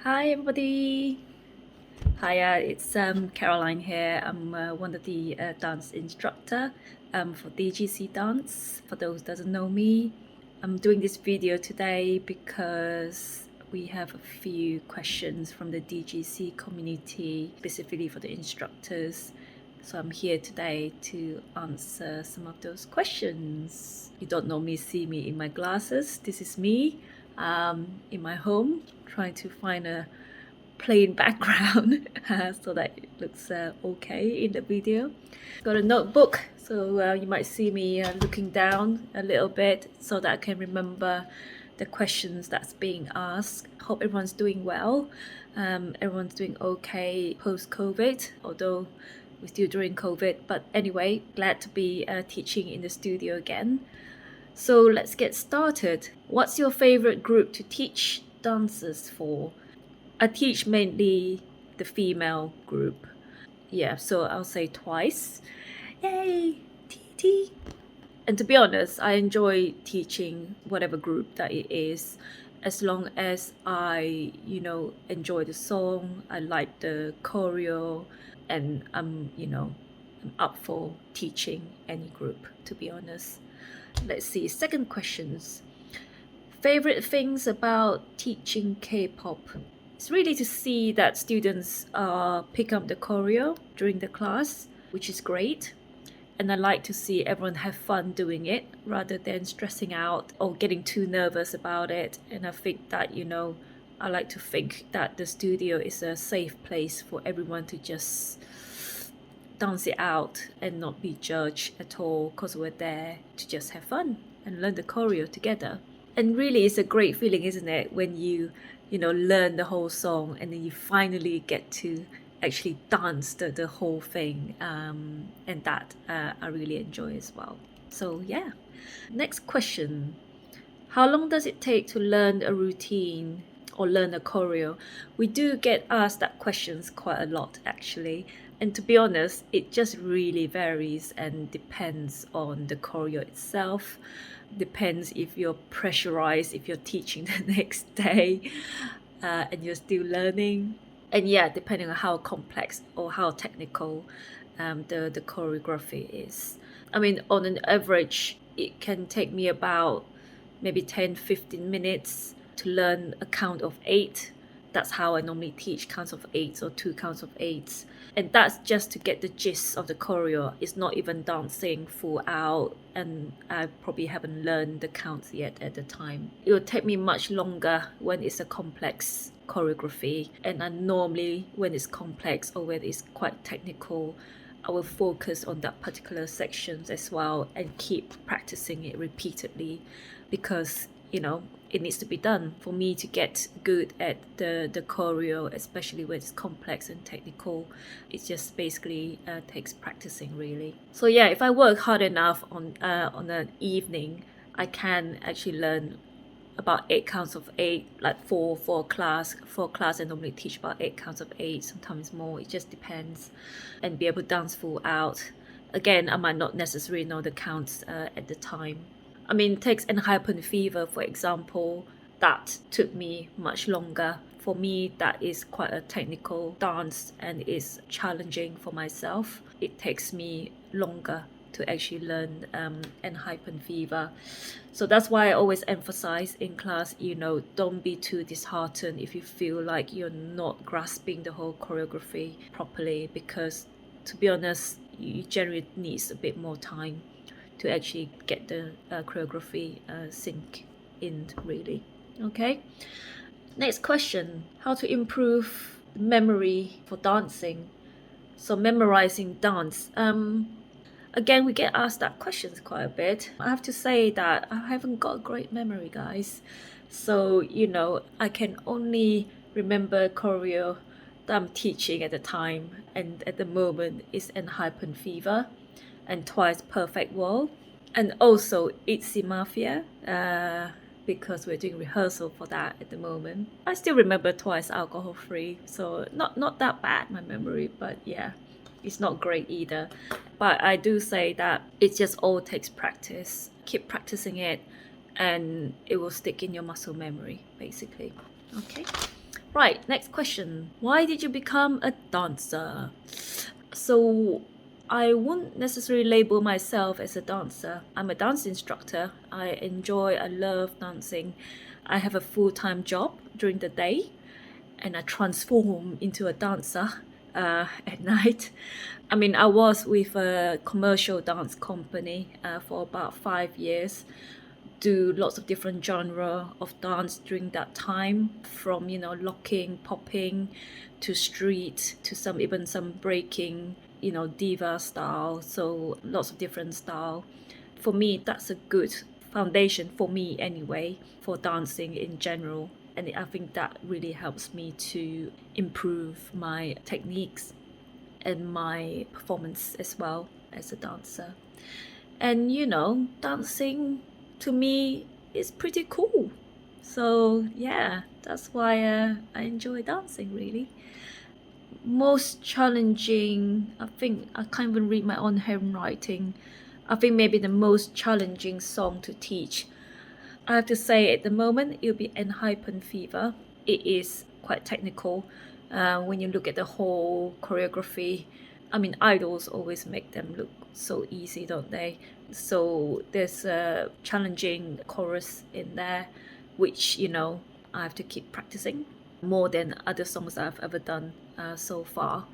Hi everybody. Hi, it's Caroline here. I'm one of the dance instructor for DGC dance. For those who doesn't know me, I'm doing this video today because we have a few questions from the DGC community, specifically for the instructors. So I'm here today to answer some of those questions. You don't normally see me in my glasses. This is me in my home trying to find a plain background so that it looks okay in the video. Got a notebook, so you might see me looking down a little bit so that I can remember the questions that's being asked. Hope everyone's doing well. Everyone's doing okay post-COVID, although we're still during COVID. But anyway, glad to be teaching in the studio again. So let's get started. What's your favorite group to teach dancers for? I teach mainly the female group. Yeah, so I'll say twice. Yay! TT! And to be honest, I enjoy teaching whatever group that it is, as long as I, enjoy the song, I like the choreo, and I'm up for teaching any group, to be honest. Let's see, second questions. Favorite things about teaching K-pop? It's really to see that students pick up the choreo during the class, which is great. And I like to see everyone have fun doing it rather than stressing out or getting too nervous about it. And I think that, I like to think that the studio is a safe place for everyone to just dance it out and not be judged at all, because we're there to just have fun and learn the choreo together. And really, it's a great feeling, isn't it, when you learn the whole song and then you finally get to actually dance the whole thing, and that I really enjoy as well. So yeah, next question. How long does it take to learn a routine or learn a choreo? We do get asked that questions quite a lot, actually. And to be honest, it just really varies and depends on the choreo itself. Depends if you're pressurized, if you're teaching the next day and you're still learning. And yeah, depending on how complex or how technical the choreography is. I mean, on an average, it can take me about maybe 10-15 minutes to learn a count of 8. That's how I normally teach, counts of 8 or 2 counts of 8. And that's just to get the gist of the choreo. It's not even dancing full out, and I probably haven't learned the counts yet at the time. It will take me much longer when it's a complex choreography, and I normally, when it's complex or when it's quite technical, I will focus on that particular sections as well and keep practicing it repeatedly, because it needs to be done for me to get good at the choreo, especially when it's complex and technical. It just basically takes practicing, really. So yeah, if I work hard enough on an evening, I can actually learn about 8 counts of 8, like for class. For class, I normally teach about 8 counts of 8, sometimes more. It just depends, and be able to dance full out. Again, I might not necessarily know the counts at the time. I mean, takes Enhypen Fever, for example, that took me much longer. For me, that is quite a technical dance and is challenging for myself. It takes me longer to actually learn Enhypen Fever. So that's why I always emphasize in class, don't be too disheartened if you feel like you're not grasping the whole choreography properly, because to be honest, you generally needs a bit more time to actually get the choreography sink in, really. Okay, next question. How to improve memory for dancing? So memorizing dance. Again, we get asked that questions quite a bit. I have to say that I haven't got a great memory, guys. So I can only remember choreo that I'm teaching at the time, and at the moment is Enhypen Fever and Twice Perfect World, and also Itzy Mafia, because we're doing rehearsal for that at the moment. I still remember Twice Alcohol Free, so not that bad, my memory, but yeah, it's not great either. But I do say that it just all takes practice. Keep practicing it and it will stick in your muscle memory, basically. Okay, Right, next question. Why did you become a dancer? So I wouldn't necessarily label myself as a dancer. I'm a dance instructor. I love dancing. I have a full-time job during the day, and I transform into a dancer at night. I mean, I was with a commercial dance company for about 5 years, do lots of different genre of dance during that time, from locking, popping, to street, to even some breaking, diva style. So lots of different style. For me, that's a good foundation for me anyway, for dancing in general. And I think that really helps me to improve my techniques and my performance as well as a dancer. And dancing to me is pretty cool. So yeah, that's why I enjoy dancing really. Most challenging, I think I can't even read my own handwriting. I think maybe the most challenging song to teach, I have to say at the moment, it'll be Enhypen Fever. It is quite technical when you look at the whole choreography. I mean, idols always make them look so easy, don't they? So there's a challenging chorus in there, which, I have to keep practicing more than other songs I've ever done so far,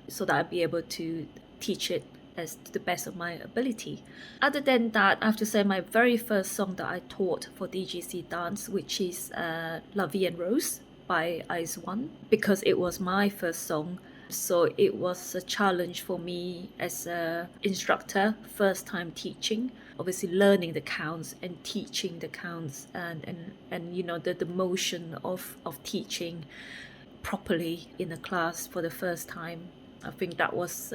so that I'll be able to teach it as to the best of my ability. Other than that, I have to say my very first song that I taught for DGC dance, which is La Vie en Rose by Ice One, because it was my first song. So it was a challenge for me as an instructor, first time teaching, obviously learning the counts and teaching the counts, and the motion of teaching properly in a class for the first time. I think that was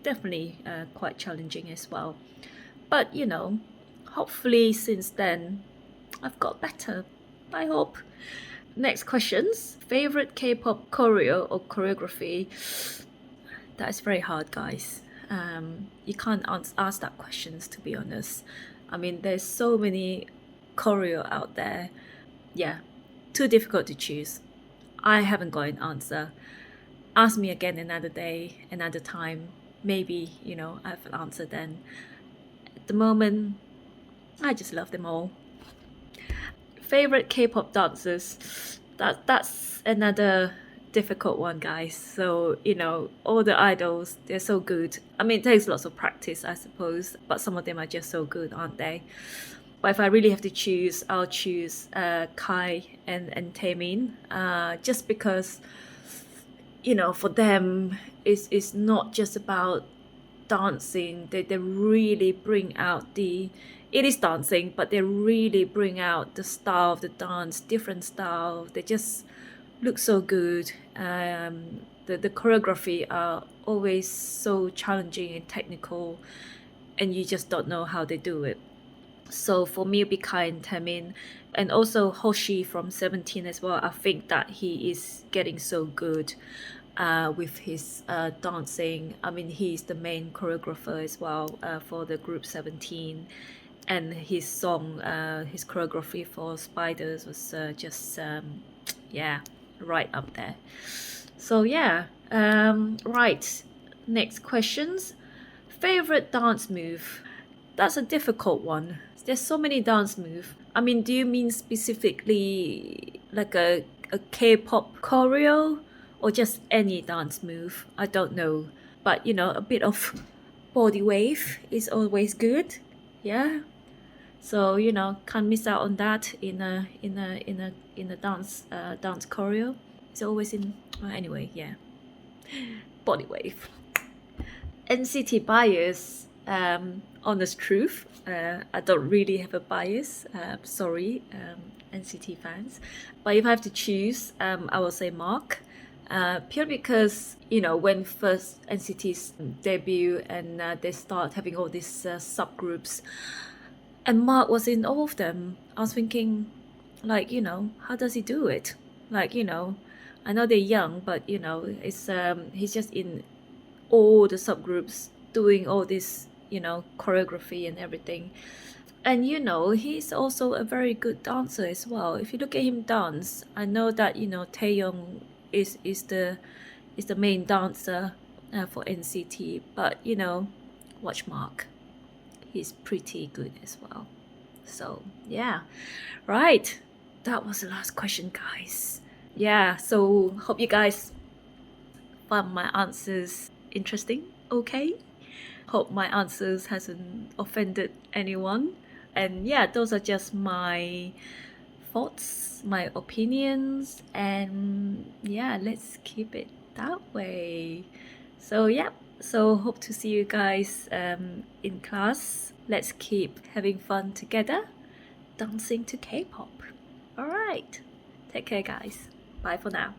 definitely quite challenging as well. But hopefully since then I've got better, I hope. Next questions. Favorite K-pop choreo or choreography? That is very hard, guys. You can't ask that questions, to be honest. I mean, there's so many choreo out there. Yeah, too difficult to choose. I haven't got an answer. Ask me again another day, another time. Maybe, I have an answer then. At the moment, I just love them all. Favorite K-pop dancers? That's another difficult one, guys. So, all the idols, they're so good. I mean, it takes lots of practice, I suppose, but some of them are just so good, aren't they? But if I really have to choose, I'll choose Kai and Taemin, just because, for them, it's not just about dancing. They really bring out it is dancing, but they really bring out the style of the dance, different style. They just look so good. The choreography are always so challenging and technical, and you just don't know how they do it. So for me, it'll be Kai and Taemin, and also Hoshi from 17 as well. I think that he is getting so good with his dancing. I mean, he's the main choreographer as well for the group 17, and his song, his choreography for Spiders was just yeah, right up there. So yeah, right, next questions. Favorite dance move? That's a difficult one. There's so many dance moves. I mean, do you mean specifically like a K-pop choreo, or just any dance move? I don't know. But a bit of body wave is always good. Yeah. So can't miss out on that in a dance choreo. It's always in anyway, yeah. Body wave. NCT bias, honest truth, I don't really have a bias. Sorry, NCT fans. But if I have to choose, I will say Mark. Purely because, when first NCT's debut and they start having all these subgroups, and Mark was in all of them, I was thinking, like, how does he do it? Like, I know they're young, but, it's he's just in all the subgroups doing all this choreography and everything. And you know, he's also a very good dancer as well. If you look at him dance, I know that you know Taeyong is the main dancer for NCT, but you know, watch Mark. He's pretty good as well. So yeah, right. That was the last question, guys. Yeah, so hope you guys found my answers interesting. Okay. Hope my answers hasn't offended anyone. And yeah, those are just my thoughts, my opinions, and yeah, let's keep it that way. So yeah, so hope to see you guys in class. Let's keep having fun together, dancing to K-pop. All right, take care, guys. Bye for now.